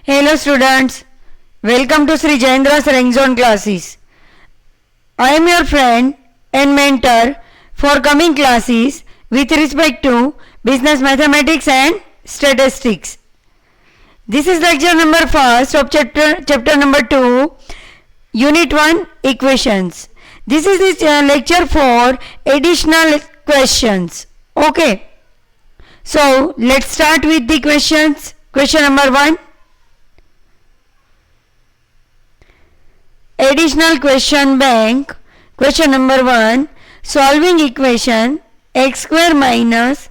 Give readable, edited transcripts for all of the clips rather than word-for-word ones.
Hello students, welcome to Sri Jayendra's Rank Zone classes. I am your friend and mentor for coming classes with respect to business mathematics and statistics. This is lecture number 1 of chapter number 2, unit 1 equations. This is the lecture for additional questions. Okay. So let's start with the questions. Question number 1. Additional question bank. Question number 1. Solving equation x square minus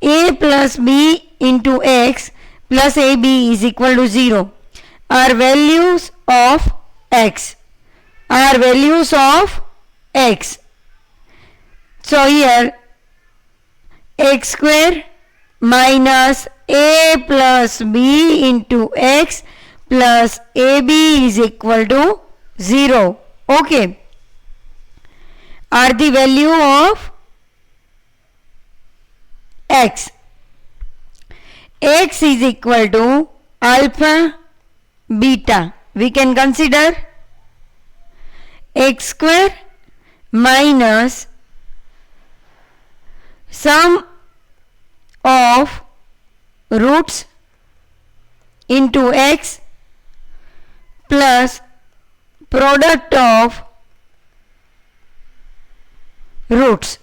a plus b into x plus ab is equal to 0 are values of x. Are values of x. So here x square minus a plus b into x plus ab is equal to 0. Okay. Are the value of x. X is equal to alpha beta. We can consider x square minus sum of roots into x plus product of roots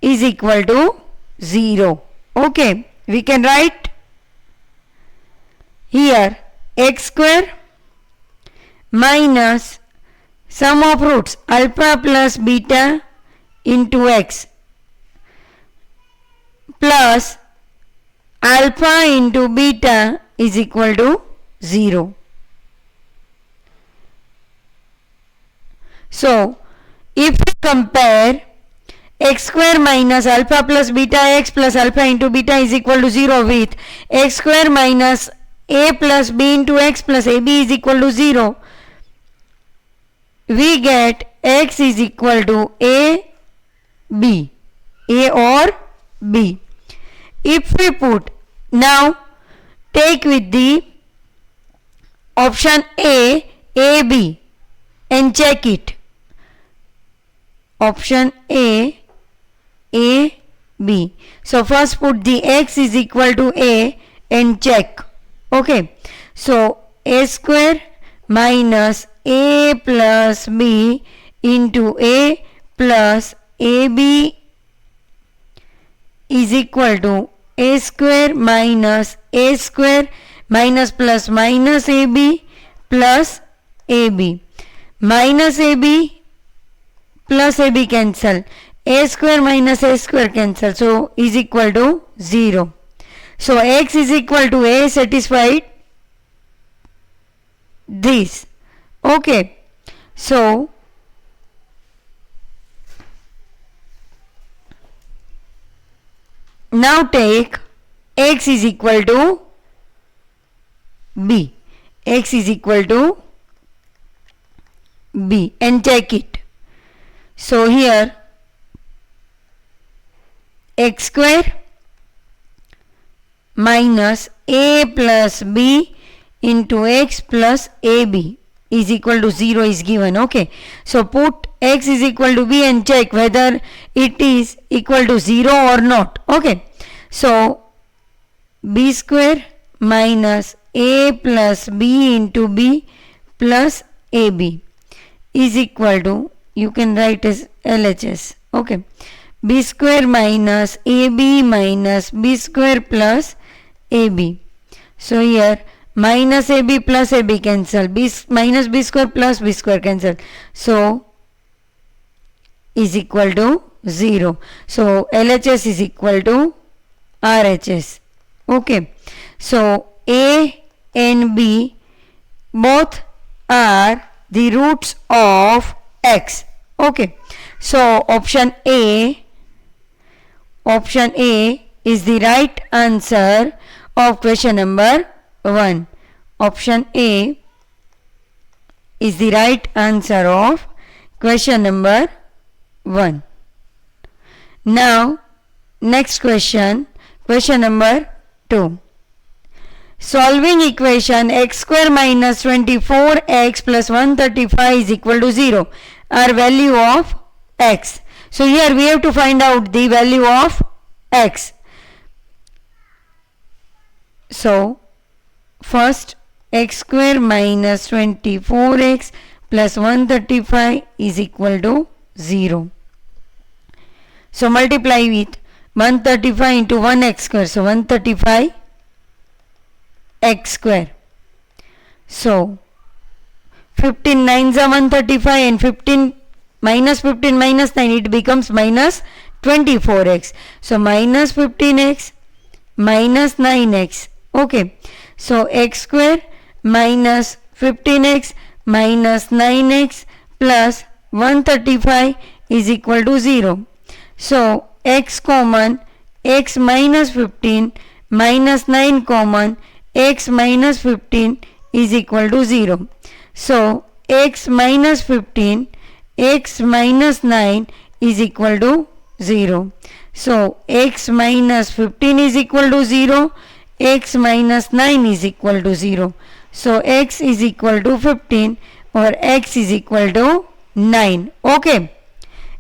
is equal to 0. Okay, we can write here x square minus sum of roots alpha plus beta into x plus alpha into beta is equal to 0. So, if we compare x square minus alpha plus beta x plus alpha into beta is equal to 0 with x square minus a plus b into x plus ab is equal to 0, we get x is equal to a, b, a or b. If we put, now take with the option A, AB and check it. Option A, B. So first put the x is equal to a and check. Okay. So a square minus a plus b into a plus ab is equal to a square minus a square minus plus minus ab plus ab. Minus ab plus ab cancel. A square minus a square cancel. So is equal to 0. So x is equal to a satisfied this. Okay. So now take x is equal to b. X is equal to b and check it. So here x square minus a plus b into x plus ab is equal to 0 is given. Okay. So put x is equal to b and check whether it is equal to 0 or not. Okay. So b square minus a plus b into b plus ab is equal to, you can write as LHS. Okay. B square minus AB minus B square plus AB. So here minus AB plus AB cancel. B minus B square plus B square cancel. So is equal to 0. So LHS is equal to RHS. Okay. So A and B both are the roots of x. Okay. So option A is the right answer of question number 1. Option A is the right answer of question number 1. Now next question, question number 2. Solving equation x square minus 24x plus 135 is equal to 0. Our value of x. So here we have to find out the value of x. So first x square minus 24x plus 135 is equal to 0. So multiply with 135 into 1x square. So 135 x square. So 15 9s are 135 and 15 minus 15 minus 9, it becomes minus 24x. So minus 15x minus 9x. Okay. So x square minus 15x minus 9x plus 135 is equal to 0. So x common, x minus 15 minus 9 common, x minus 15 is equal to 0. So x minus 15, x minus 9 is equal to 0. So x minus 15 is equal to 0, x minus 9 is equal to 0. So x is equal to 15 or x is equal to 9. Okay.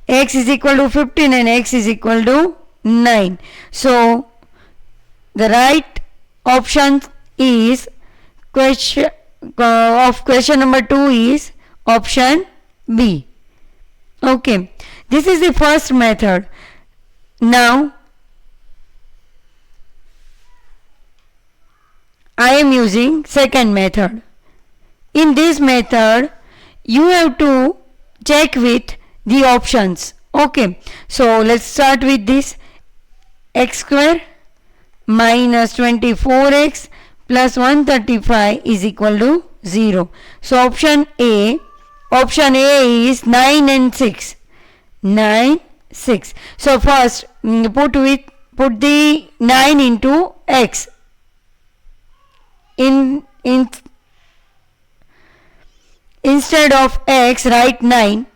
X is equal to 15 and x is equal to 9. So the right option is question number 2 is option B. Okay. This is the first method. Now I am using second method. In this method you have to check with the options. Okay. So let's start with this. X square minus 24x plus 135 is equal to 0. So option A is 9 and 6. 9, 6. So first put the 9 into x. Instead of x, write 9.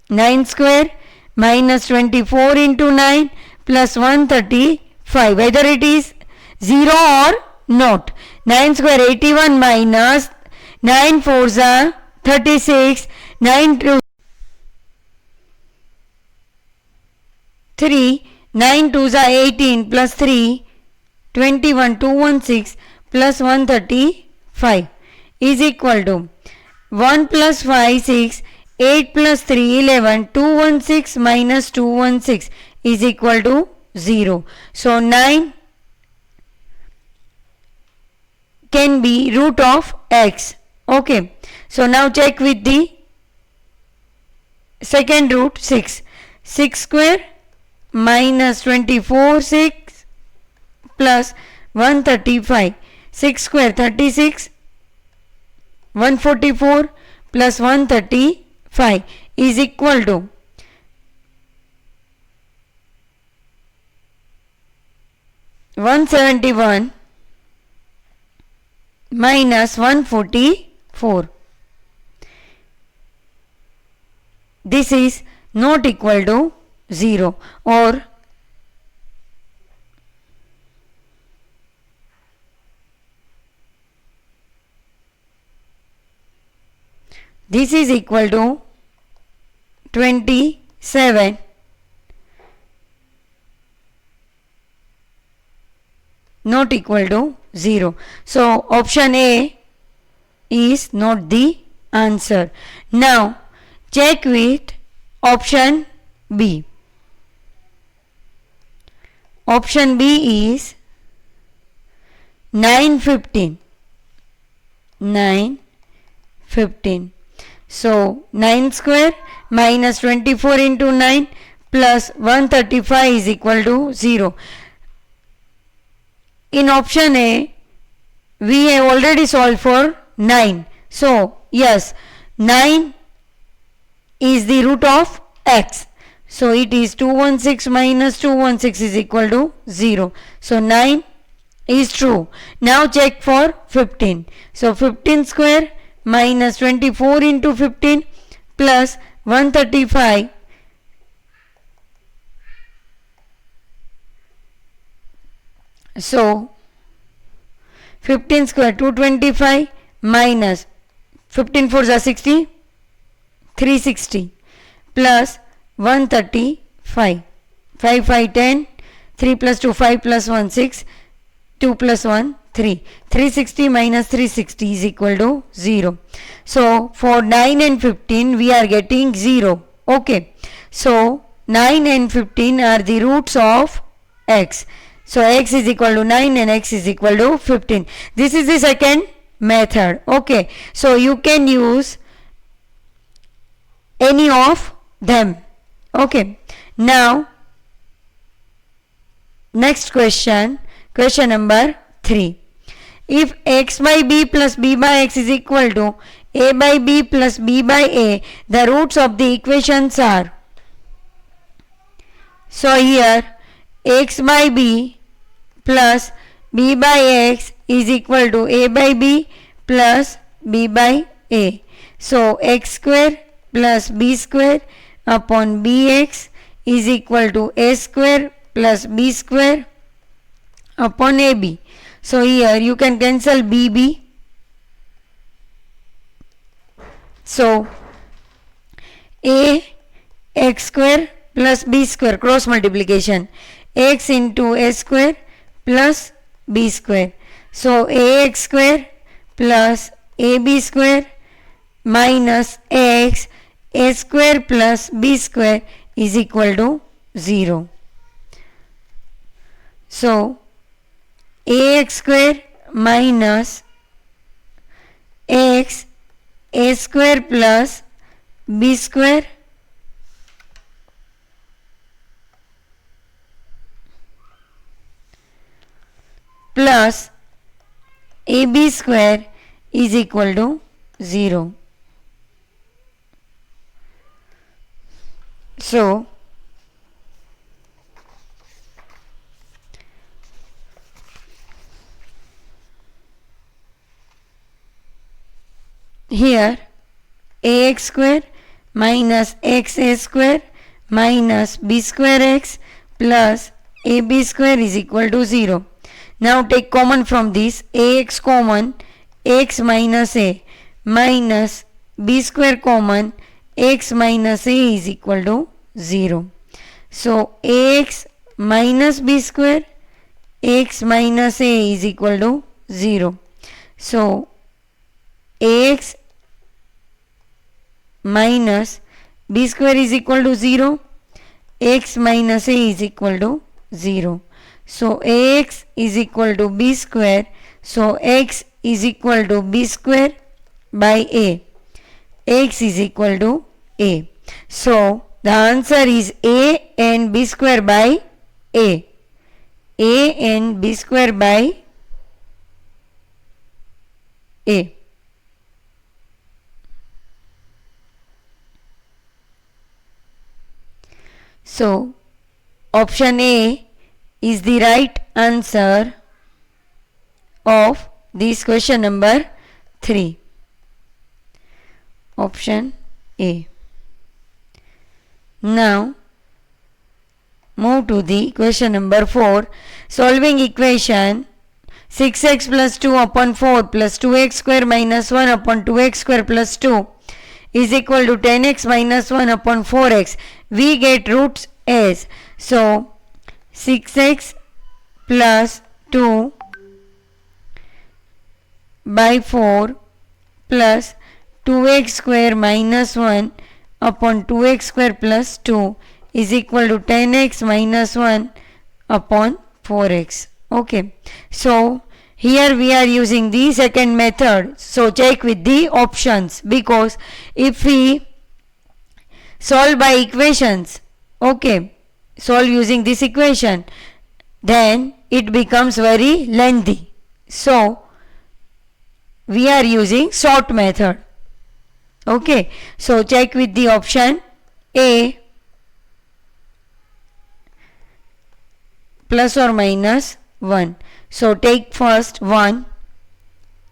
9 square minus 24 into 9 plus 135. Whether it is 0 or not. 9 square 81 minus 9 fours are 36. 9 2 3. 9 twos are 18 plus 3. 21 216 plus 135 is equal to 1 plus 5 6. 8 plus 3 11. 216 minus 216 is equal to 0. So 9 can be root of x. Okay. So now check with the second root 6. 6 square minus 24 6 plus 135. 6 square 36. 144 plus 135 is equal to 171 minus 144. This is not equal to 0, or this is equal to 27. Not equal to 0. So option A is not the answer. Now check with option B. Option B is 9 15. 9 15. So 9 square minus 24 into 9 plus 135 is equal to 0. In option A, we have already solved for 9. So yes, 9 is the root of x. So it is 216 minus 216 is equal to 0. So 9 is true. Now check for 15. So 15 square minus 24 into 15 plus 135 so 15 square 225 minus 15 4s are 60, 360 plus 135. 5 5 10, 3 plus 2 5 plus 1 6, 2 plus 1 3. 360 minus 360 is equal to 0. So for 9 and 15 we are getting 0. Okay. So 9 and 15 are the roots of x. So x is equal to 9 and x is equal to 15. This is the second method. Okay. So you can use any of them. Okay. Now next question. Question number 3. If x by b plus b by x is equal to a by b plus b by a, the roots of the equations are. So here x by b plus b by x is equal to a by b plus b by a. So x square plus b square upon bx is equal to a square plus b square upon ab. So here you can cancel bb. So a x square plus b square, cross multiplication, x into a square plus b square. So ax square plus ab square minus x a square plus b square is equal to 0. So ax square minus x a square plus b square plus ab square is equal to 0. So here ax square minus xa square minus b square x plus ab square is equal to 0. Now take common from this. Ax common, x minus a minus b square common, x minus a is equal to 0. So ax minus b square, x minus a is equal to 0. So ax minus b square is equal to 0, x minus a is equal to 0. So ax is equal to b square. So x is equal to b square by a. X is equal to a. So the answer is a and b square by a. A and b square by a. So option A is the right answer of this question number 3. Option A. Now move to the question number 4. Solving equation 6x plus 2 upon 4 plus 2x square minus 1 upon 2x square plus 2 is equal to 10x minus 1 upon 4x. We get roots as. So 6x plus 2 by 4 plus 2x square minus 1 upon 2x square plus 2 is equal to 10x minus 1 upon 4x. Okay. So here we are using the second method. So check with the options, because if we solve by equations, okay, solve using this equation, then it becomes very lengthy. So we are using short method. Okay. So check with the option A, plus or minus 1. So take first 1,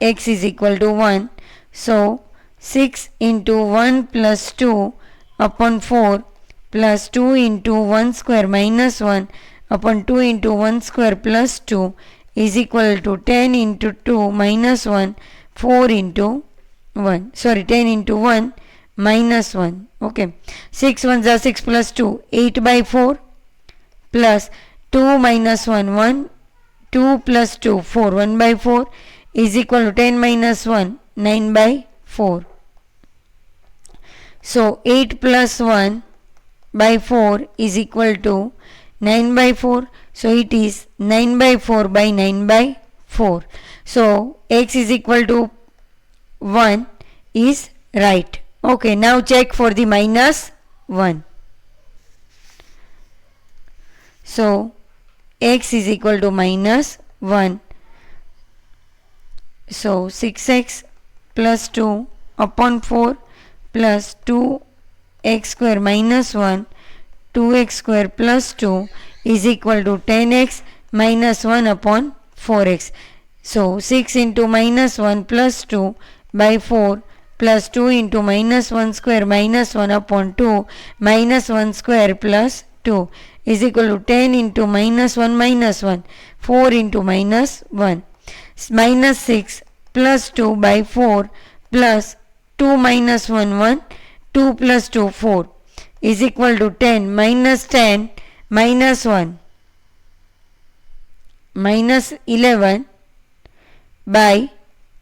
x is equal to 1. So 6 into 1 plus 2 upon 4 plus 2 into 1 square minus 1 upon 2 into 1 square plus 2 is equal to 10 into 2 minus 1, 4 into 1. Sorry, 10 into 1 minus 1. Okay. 6 ones are 6 plus 2, 8 by 4 plus 2 minus 1, 1, 2 plus 2, 4, 1 by 4 is equal to 10 minus 1, 9 by 4. So 8 plus 1 by 4 is equal to 9 by 4. So it is 9 by 4 by 9 by 4. So x is equal to 1 is right. Okay, now check for the minus 1. So x is equal to minus 1. So 6x plus 2 upon 4 plus 2x square minus 1, 2x square plus 2 is equal to 10x minus 1 upon 4x. So 6 into minus 1 plus 2 by 4 plus 2 into minus 1 square minus 1 upon 2 minus 1 square plus 2 is equal to 10 into minus 1, 4 into minus 1. Minus 6 plus 2 by 4 plus 2 minus 1, 1, 2 plus 2, 4 is equal to 10 minus 10 minus 1 minus 11 by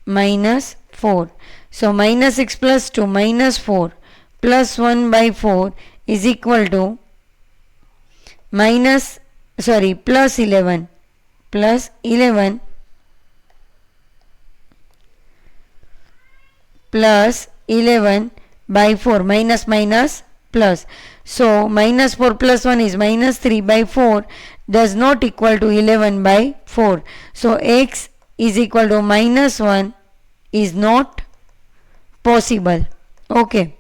minus 4. So minus 6 plus 2 minus 4 plus 1 by 4 is equal to plus 11 plus 11 plus 11 by 4 minus plus. So minus 4 plus 1 is minus 3 by 4 does not equal to 11 by 4. So x is equal to minus 1 is not possible. Okay.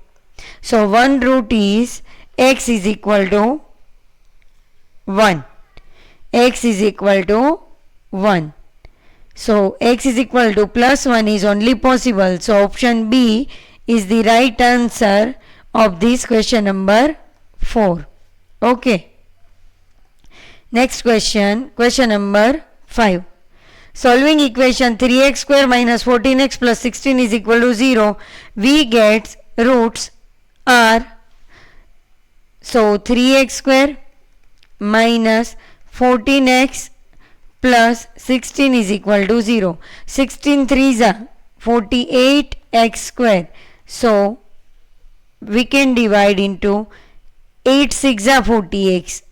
So one root is x is equal to 1. X is equal to 1. So x is equal to plus 1 is only possible. So option B is the right answer of this question number 4. Okay. Next question, question number 5. Solving equation 3x square minus 14x plus 16 is equal to 0, we get roots are, so 3x square minus 14x plus 16 is equal to 0. 16 3s are 48x square. So we can divide into 8 6 are 40x,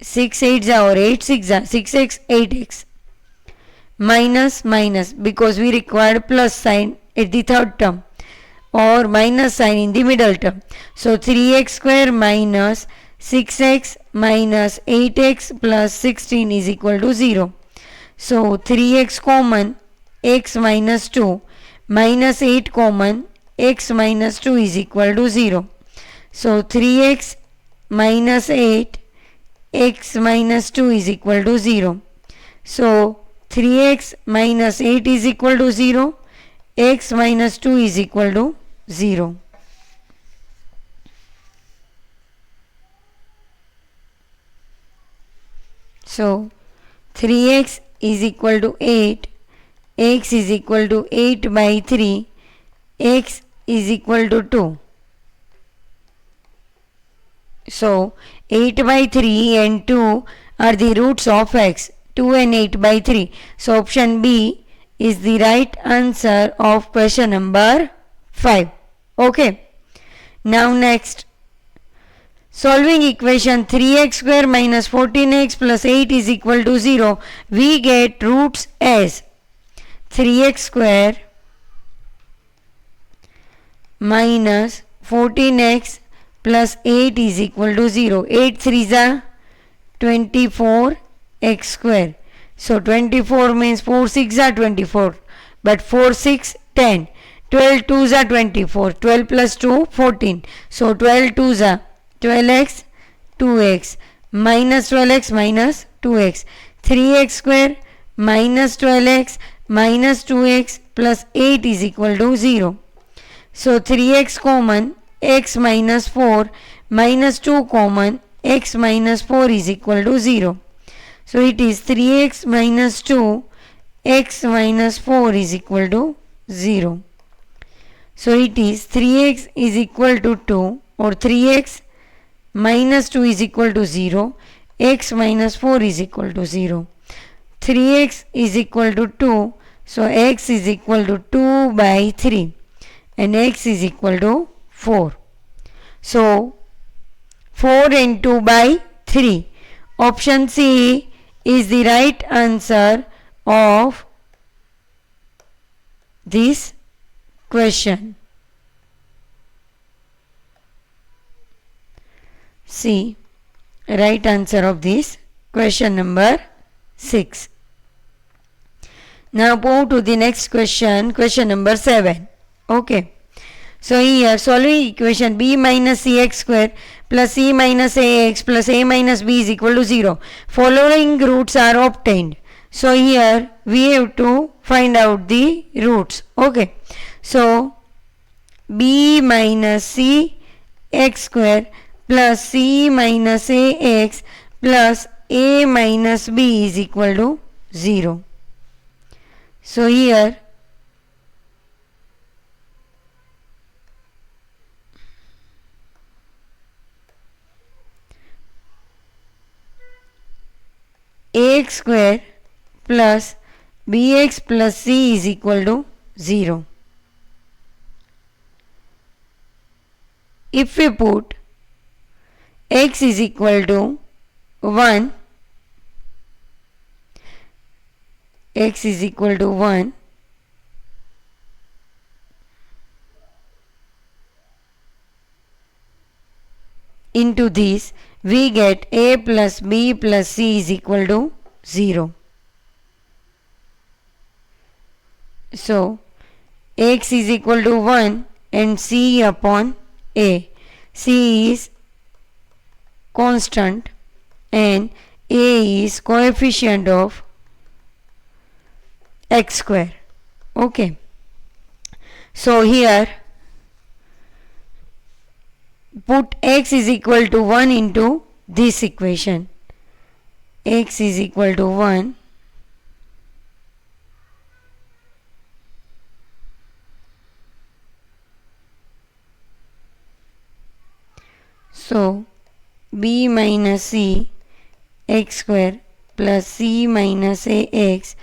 6 8s are or 8 6 are 6x 8x minus because we required plus sign at the third term or minus sign in the middle term. So 3x square minus 6x minus 8x plus 16 is equal to 0. So 3x common, x minus 2 minus 8 common, x minus 2 is equal to 0. So 3x minus 8, x minus 2 is equal to 0. So 3x minus 8 is equal to 0, x minus 2 is equal to 0. So 3x is equal to 8, x is equal to 8 by 3, x is equal to 2. So 8 by 3 and 2 are the roots of x, 2 and 8 by 3. So option B is the right answer of question number 5. Okay. Now next. Solving equation 3x square minus 14x plus 8 is equal to 0, we get roots as 3x square minus 14x plus 8 is equal to 0. 8 3s are 24x square. So 24 means 4 6 are 24, but 4 6 10. 12 2s are 24. 12 plus 2 14. So 12 2s are 12x 2x minus 12x minus 2x. 3x square minus 12x minus 2x plus 8 is equal to 0. So 3x common, x minus 4 minus 2 common, x minus 4 is equal to 0. So it is 3x minus 2, x minus 4 is equal to 0. So it is 3x is equal to 2, or 3x minus 2 is equal to 0, x minus 4 is equal to 0. 3x is equal to 2, so x is equal to 2 by 3 and x is equal to 4. So 4 and 2 by 3. Option C is the right answer of this question. C, right answer of this question number 6. Now move to the next question, question number 7. Okay. So here solving equation b minus cx square plus c minus ax plus a minus b is equal to 0. Following roots are obtained. So here we have to find out the roots. Okay. So b minus c x square plus c minus ax plus a minus b is equal to 0. So here ax square plus bx plus c is equal to 0. If we put x is equal to 1, x is equal to 1, into this, we get a plus b plus c is equal to 0. So x is equal to 1 and c upon a. C is constant and a is coefficient of x square. Okay. So here put x is equal to 1 into this equation. X is equal to 1 . So b minus c x square plus c minus ax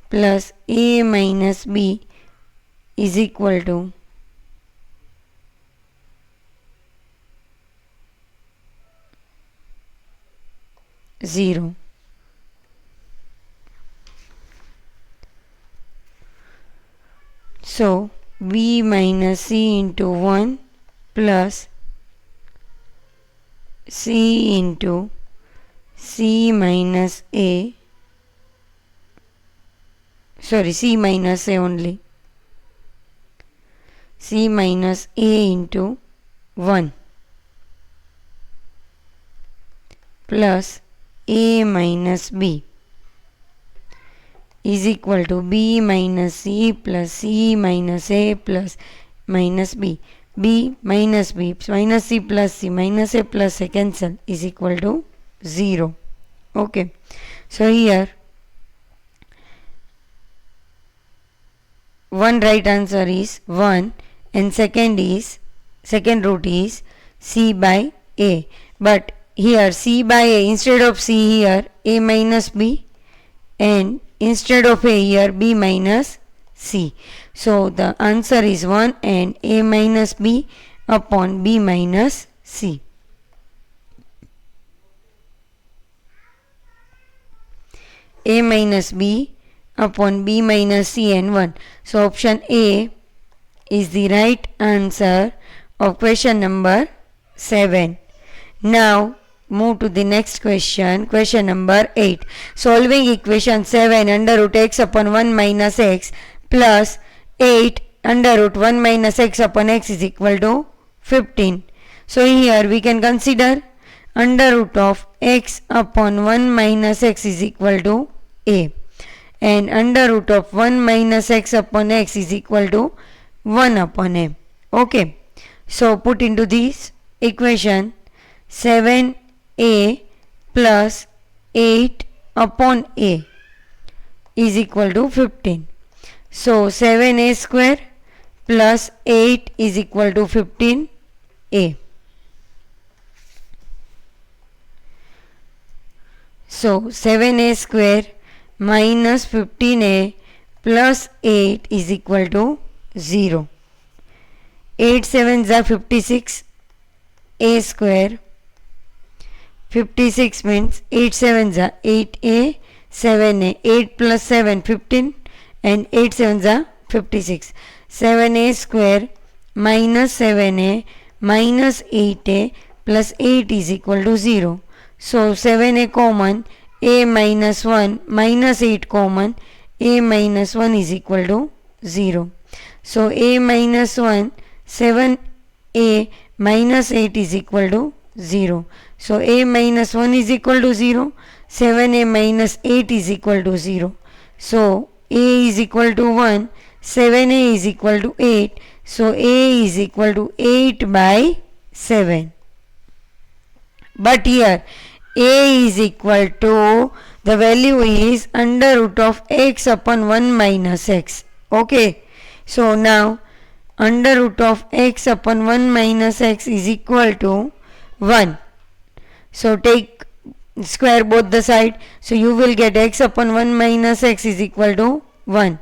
plus a minus b is equal to 0. So b minus c into 1 plus c into c minus a, sorry, c minus a only, c minus a into 1 plus a minus b is equal to b minus c plus c minus a plus minus b. B minus b minus c plus c minus a plus c cancel is equal to 0. Okay. So here one right answer is 1 and second root is c by a. But here c by a, instead of c here a minus b, and instead of a here b minus c. So the answer is 1 and a minus b upon b minus c. A minus b upon b minus c and 1. So option A is the right answer of question number 7. Now move to the next question, question number 8. Solving equation 7 under root x upon 1 minus x plus 8 under root 1 minus x upon x is equal to 15. So here we can consider under root of x upon 1 minus x is equal to a, and under root of 1 minus x upon x is equal to 1 upon a. Okay. So put into this equation 7a plus 8 upon a is equal to 15. So 7a square plus 8 is equal to 15a. So 7a square minus 15a plus 8 is equal to 0. 8 7s are 56, a square. 56 means 8 7s are 8a, 7a. 8 plus 7, 15, and 8 7s are 56. 7a square minus 7a minus 8a plus 8 is equal to 0. So 7a common, a minus 1 minus 8 common, a minus 1 is equal to 0. So a minus 1, 7a minus 8 is equal to 0. So a minus 1 is equal to 0, 7a minus 8 is equal to 0. So a is equal to 1, 7a is equal to 8. So a is equal to 8 by 7. But here a is equal to, the value is under root of x upon 1 minus x. Okay. So now under root of x upon 1 minus x is equal to 1. So take square both the side. So you will get x upon 1 minus x is equal to 1.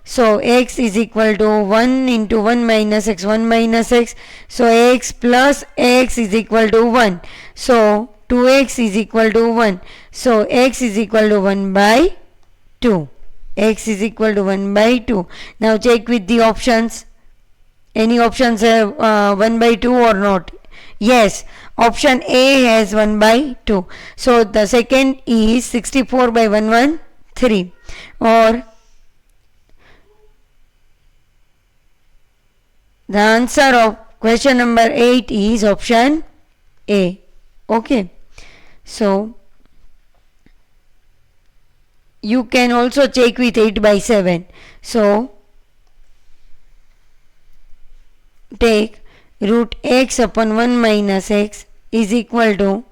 So x is equal to 1 into 1 minus x, 1 minus x. So x plus x is equal to 1. So 2x is equal to 1. So x is equal to 1 by 2. X is equal to 1 by 2. Now check with the options. Any options have 1 by 2 or not? Yes, option A has 1 by 2. So the second is 64 by 113. Or the answer of question number 8 is option A. Okay. So you can also check with 8 by 7. So take root x upon 1 minus x is equal to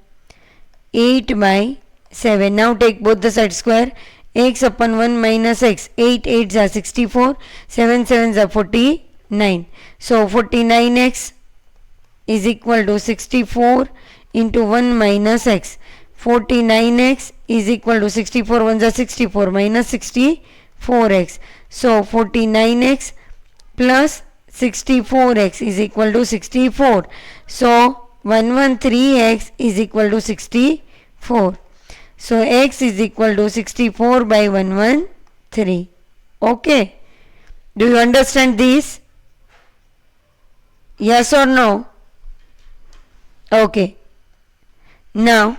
8 by 7. Now take both the sides square. X upon 1 minus x, 8 8s are 64, 7 7s are 49. So 49x is equal to 64 into 1 minus x. 49x is equal to 64 1s are 64 minus 64x. So 49x plus 64x is equal to 64. So 113x is equal to 64. So x is equal to 64 by 113. Okay. Do you understand this? Yes or no? Okay. Now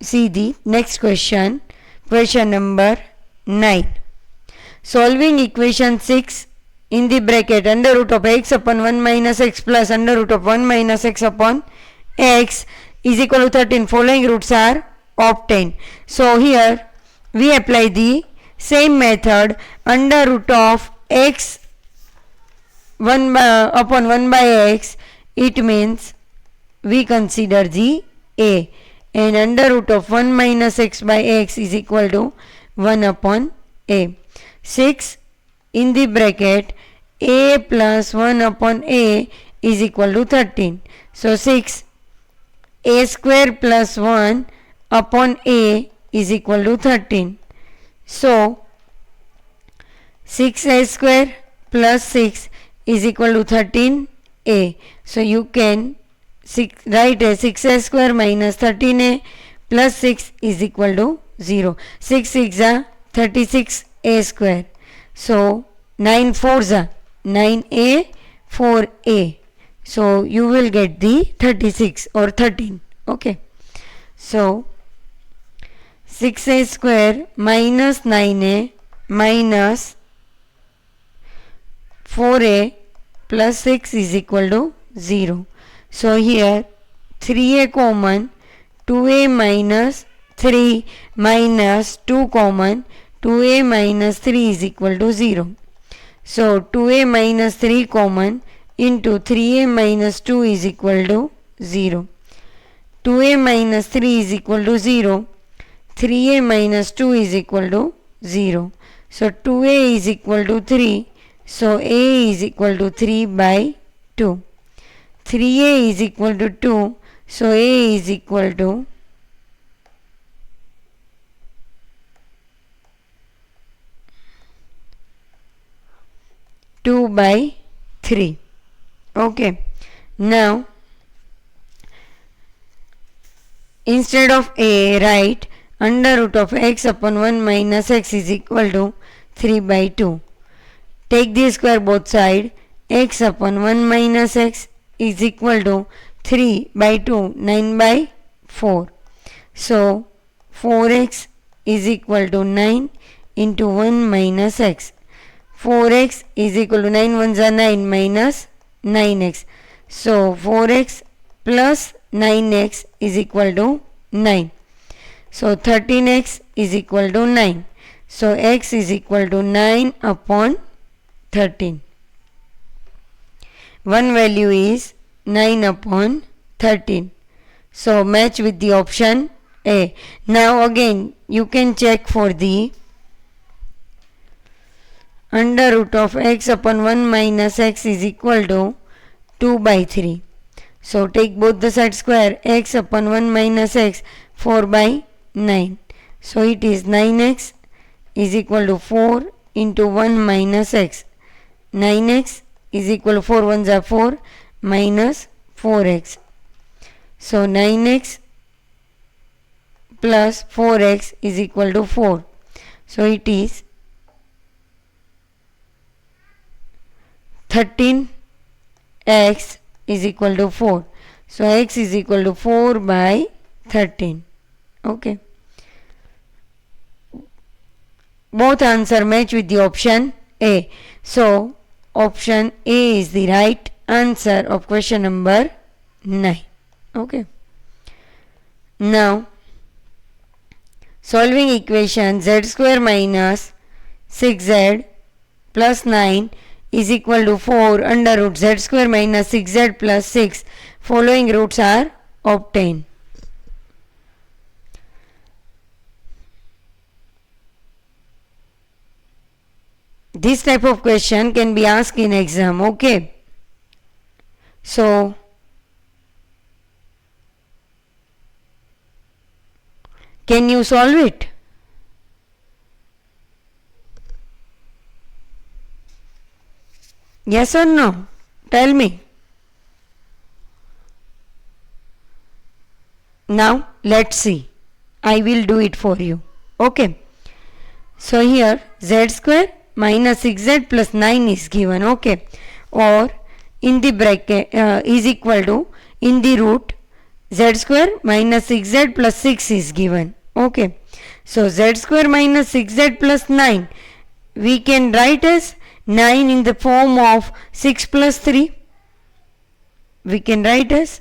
see the next question. Question number 9. Solving equation 6 in the bracket under root of x upon 1 minus x plus under root of 1 minus x upon x is equal to 13. Following roots are obtained. So here we apply the same method. Under root of x upon 1 by x, it means we consider the a, and under root of 1 minus x by x is equal to 1 upon a. 6 in the bracket a plus 1 upon a is equal to 13. So 6 a square plus 1 upon a is equal to 13. So 6a square plus 6 is equal to 13a. So you can write as 6a square minus 13a plus 6 is equal to 0. 6 6 are 36a square. So 9 4s are 9a 4a. So you will get the 36 or 13. Okay. So 6a square minus 9a minus 4a plus 6 is equal to 0. So here 3a common, 2a minus 3 minus 2 common, 2a minus 3 is equal to 0. So 2a minus 3 common into 3a minus 2 is equal to 0. 2a minus 3 is equal to 0. 3a minus 2 is equal to 0. So 2a is equal to 3. So a is equal to 3 by 2. 3a is equal to 2. So a is equal to 2 by 3. Okay. Now, instead of a, write under root of x upon 1 minus x is equal to 3 by 2. Take the square both side. X upon 1 minus x is equal to 3 by 2, 9 by 4. So, 4x is equal to 9 into 1 minus x. 4x is equal to 9 ones are 9 minus 9x. So 4x plus 9x is equal to 9. So 13x is equal to 9. So x is equal to 9 upon 13. One value is 9 upon 13. So match with the option A. Now again you can check for the under root of x upon 1 minus x is equal to 2 by 3. So take both the sides square. X upon 1 minus x, 4 by 9. So it is 9x is equal to 4 into 1 minus x. 9x is equal to 4 ones are 4 minus 4x. So 9x plus 4x is equal to 4. So it is 13x is equal to 4. So x is equal to 4 by 13. Okay. Both answer match with the option A. So option A is the right answer of question number 9. Okay. Now solving equation z square minus 6z plus 9 is equal to 4 under root z square minus 6z plus 6. Following roots are obtained. This type of question can be asked in exam. Okay. So can you solve it? Yes or no? Tell me. Now let's see. I will do it for you. Okay. So here z square minus 6z plus 9 is given. Okay. Or in the bracket is equal to in the root z square minus 6z plus 6 is given. Okay. So z square minus 6z plus 9 we can write as 9 in the form of 6 plus 3. We can write as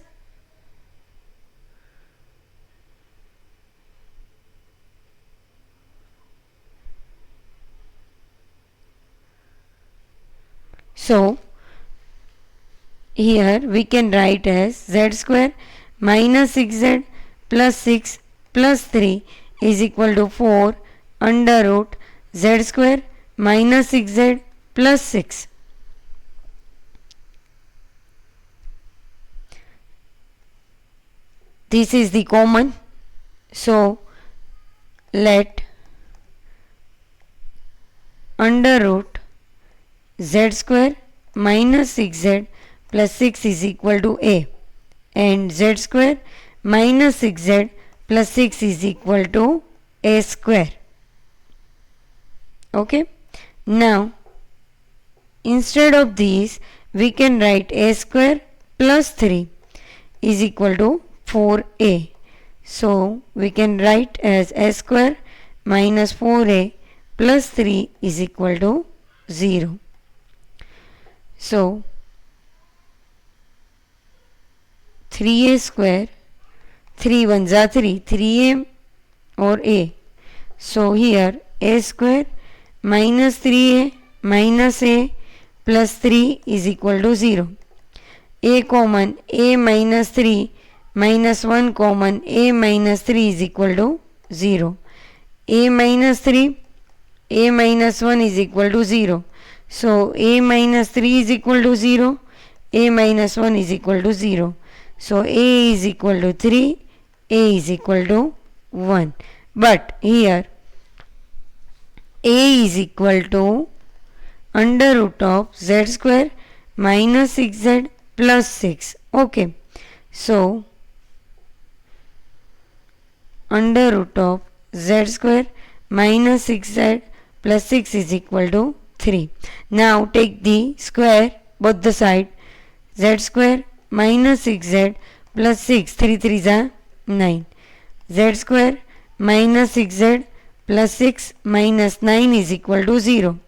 so here we can write as z square minus 6z plus 6 plus 3 is equal to 4 under root z square minus 6z plus 6. This is the common. So let under root z square minus 6z plus 6 is equal to a, and z square minus 6z plus 6 is equal to a square. Okay. Now instead of these we can write a square plus 3 is equal to 4a. So we can write as a square minus 4a plus 3 is equal to 0. So 3a square, 3 ones are 3, 3a or a. So here a square minus 3a minus a plus 3 is equal to 0. A common, a minus 3 minus 1 common, a minus 3 is equal to 0. A minus 3, a minus 1 is equal to 0. So a minus 3 is equal to 0, a minus 1 is equal to 0. So a is equal to 3, a is equal to 1. But here a is equal to under root of z square minus 6z plus 6. Okay. So under root of z square minus 6z plus 6 is equal to 3. Now take the square both the side. Z square minus 6z plus 6, 3 3s are 9. Z square minus 6z plus 6 minus 9 is equal to 0.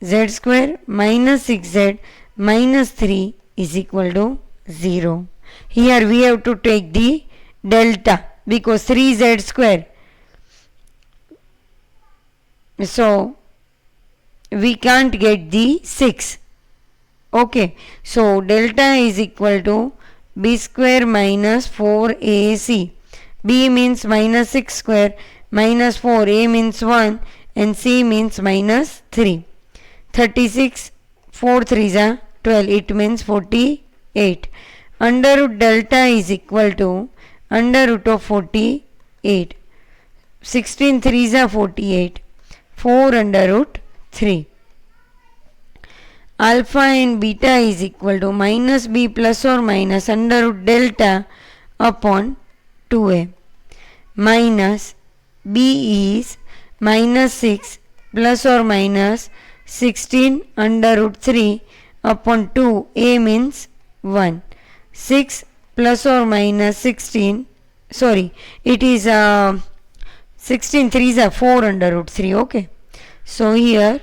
Z square minus 6z minus 3 is equal to 0. Here we have to take the delta because 3z square. So we can't get the 6. Okay. So delta is equal to b square minus 4ac. B means minus 6 square minus 4, a means 1 and c means minus 3. 36, 4 3s are 12, it means 48. Under root delta is equal to under root of 48. 16 3s are 48. 4 under root 3. Alpha and beta is equal to minus b plus or minus under root delta upon 2a. Minus b is minus 6 plus or minus 16 under root 3 upon 2, a means 1. 6 plus or minus 16, sorry, it is 16 3s are 4 under root 3. Okay. So here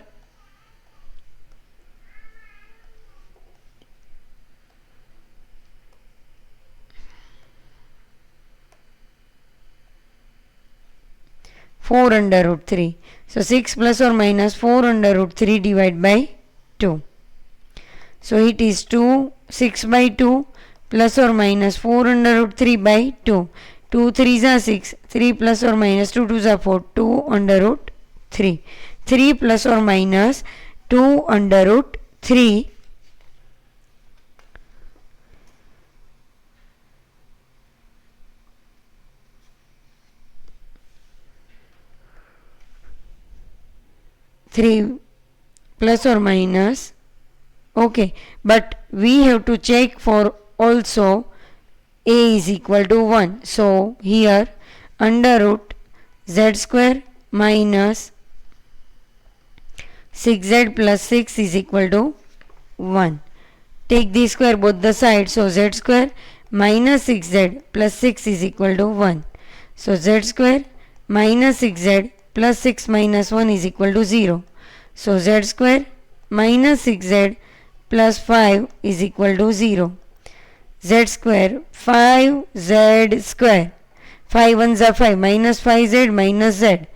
4 under root 3. So 6 plus or minus 4 under root 3 divided by 2. So it is 2, 6 by 2 plus or minus 4 under root 3 by 2. 2 3s are 6, 3 plus or minus 2 2s are 4, 2 under root 3. 3 plus or minus 2 under root 3 . 3 plus or minus, okay, but we have to check for also a is equal to 1. So here under root z square minus 6z plus 6 is equal to 1. Take the square both the sides. So z square minus 6z plus 6 is equal to 1. So z square minus 6z plus 6 minus 1 is equal to 0. So z square minus 6z plus 5 is equal to 0. Z square 5z square, 5 ones are 5, minus 5z minus z.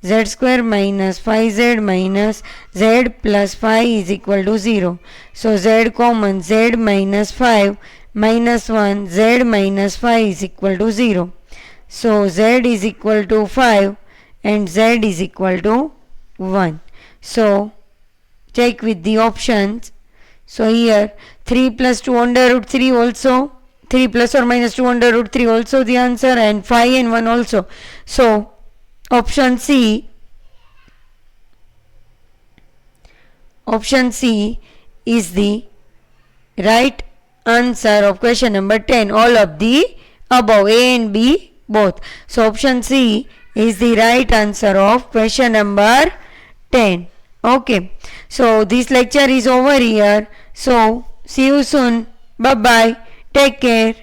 Z square minus 5z minus z plus 5 is equal to 0. So z common, z minus 5 minus 1, z minus 5 is equal to 0. So z is equal to 5 and z is equal to 1. So check with the options. So here 3 plus 2 under root 3 also, 3 plus or minus 2 under root 3 also the answer, and 5 and 1 also. So option C is the right answer of question number 10. All of the above, A and B both. So option C is the right answer of question number 10. Okay. So this lecture is over here. So see you soon. Bye bye. Take care.